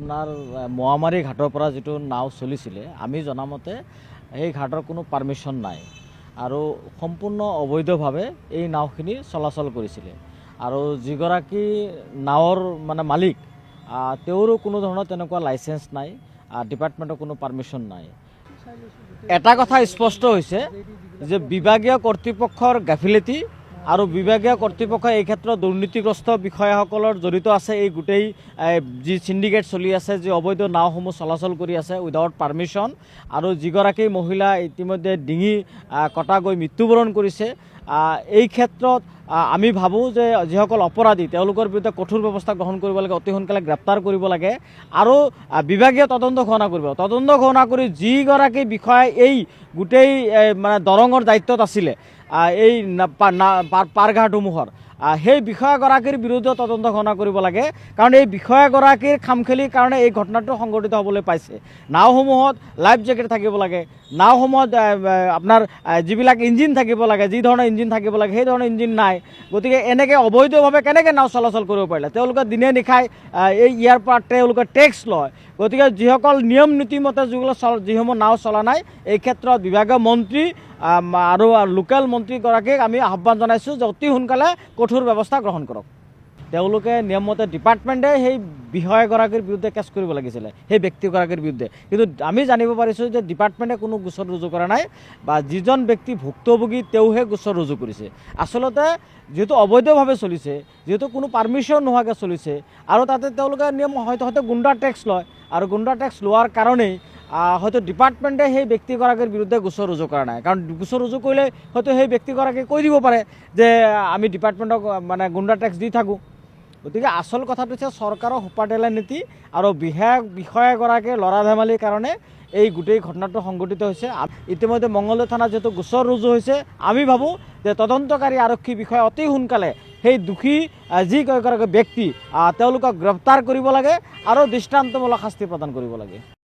আপোনাৰ মোৱামাৰী ঘাটৰ পৰা যিটো নাও চলিছিলে আমি জনামতে সেই ঘাটৰ কোনো পাৰ্মিশ্যন নাই আৰু সম্পূৰ্ণ অবৈধভাৱে এই নাওখিনি চলাচল কৰিছিলে আৰু যিগৰাকী নাৱৰ মানে মালিক তেওঁৰো কোনো ধৰণৰ তেনেকুৱা লাইচেন্স নাই, ডিপাৰ্টমেণ্টৰ কোনো পাৰ্মিশ্যন নাই। এটা কথা স্পষ্ট হৈছে যে বিভাগীয় কৰ্তৃপক্ষৰ গাফিলতি আৰু বিভাগীয় কৰ্তৃপক্ষ এই ক্ষেত্ৰত দুৰ্নীতিগ্ৰস্ত বিষয়াসকলৰ জড়িত আছে। এই গোটেই যি সিন্ডিকেট চলি আছে, যি অবৈধ নাওসমূহ চলাচল কৰি আছে উইদাউট পাৰ্মিশ্যন, আৰু যিগৰাকী মহিলা ইতিমধ্যে ডিঙি কটা গৈ মৃত্যুবৰণ কৰিছে, এই ক্ষেত্ৰত আমি ভাবোঁ যে যিসকল অপৰাধী তেওঁলোকৰ বিৰুদ্ধে কঠোৰ ব্যৱস্থা গ্ৰহণ কৰিব লাগে, অতি সোনকালে গ্ৰেপ্তাৰ কৰিব লাগে আৰু বিভাগীয় তদন্ত ঘোষণা কৰি যিগৰাকী বিষয়াই এই গোটেই মানে দৰঙৰ দায়িত্বত আছিলে এই পাৰঘাটসমূহৰ, সেই বিষয়াগৰাকীৰ বিৰুদ্ধে তদন্ত ঘোষণা কৰিব লাগে, কাৰণ এই বিষয়াগৰাকীৰ খামখেলিৰ কাৰণে এই ঘটনাটো সংঘটিত হ'বলৈ পাইছে। নাওসমূহত লাইফ জেকেট থাকিব লাগে, নাওসমূহত আপোনাৰ যিবিলাক ইঞ্জিন থাকিব লাগে, যি ধৰণৰ ইঞ্জিন থাকিব লাগে সেই ধৰণৰ ইঞ্জিন নাই। গতিকে এনেকৈ অবৈধভাৱে কেনেকৈ নাও চলাচল কৰিব পাৰিলে? তেওঁলোকে দিনে নিশাই ইয়াৰ পৰা তেওঁলোকে টেক্স লয়। গতিকে যিসকল নিয়ম নীতিমতে যিসমূহ নাও চলা নাই, এই ক্ষেত্ৰত বিভাগীয় মন্ত্ৰী আৰু লোকেল মন্ত্ৰীগৰাকীক আমি আহ্বান জনাইছোঁ যে অতি সোনকালে কঠোৰ ব্যৱস্থা গ্ৰহণ কৰক। তেওঁলোকে নিয়মমতে ডিপাৰ্টমেণ্টে সেই বিষয়াগৰাকীৰ বিৰুদ্ধে কেছ কৰিব লাগিছিলে, সেই ব্যক্তিগৰাকীৰ বিৰুদ্ধে, কিন্তু আমি জানিব পাৰিছোঁ যে ডিপাৰ্টমেণ্টে কোনো গোচৰ ৰুজু কৰা নাই বা যিজন ব্যক্তি ভুক্তভোগী তেওঁহে গোচৰ ৰুজু কৰিছে। আচলতে যিহেতু অবৈধভাৱে চলিছে, যিহেতু কোনো পাৰ্মিশ্যন নোহোৱাকৈ চলিছে আৰু তাতে তেওঁলোকে নিয়ম হয়তো গুণ্ডা টেক্স লয় আৰু গুণ্ডা টেক্স লোৱাৰ কাৰণেই হয়তো ডিপাৰ্টমেণ্টে সেই ব্যক্তিগৰাকীৰ বিৰুদ্ধে গোচৰ ৰুজু কৰা নাই, কাৰণ গোচৰ ৰুজু কৰিলে হয়তো সেই ব্যক্তিগৰাকীয়ে কৈ দিব পাৰে যে আমি ডিপাৰ্টমেণ্টক মানে গুণ্ডা টেক্স দি থাকোঁ। গতিকে আচল কথাটো হৈছে চৰকাৰৰ সোপাতেলা নীতি আৰু বিষয়াগৰাকীৰ লৰা ধেমালিৰ কাৰণে এই গোটেই ঘটনাটো সংঘটিত হৈছে। ইতিমধ্যে মঙলদৈ থানাত যিহেতু গোচৰ ৰুজু হৈছে, আমি ভাবোঁ যে তদন্তকাৰী আৰক্ষী বিষয়া অতি সোনকালে সেই দোষী যিগৰাকী ব্যক্তি তেওঁলোকক গ্ৰেপ্তাৰ কৰিব লাগে আৰু দৃষ্টান্তমূলক শাস্তি প্ৰদান কৰিব লাগে।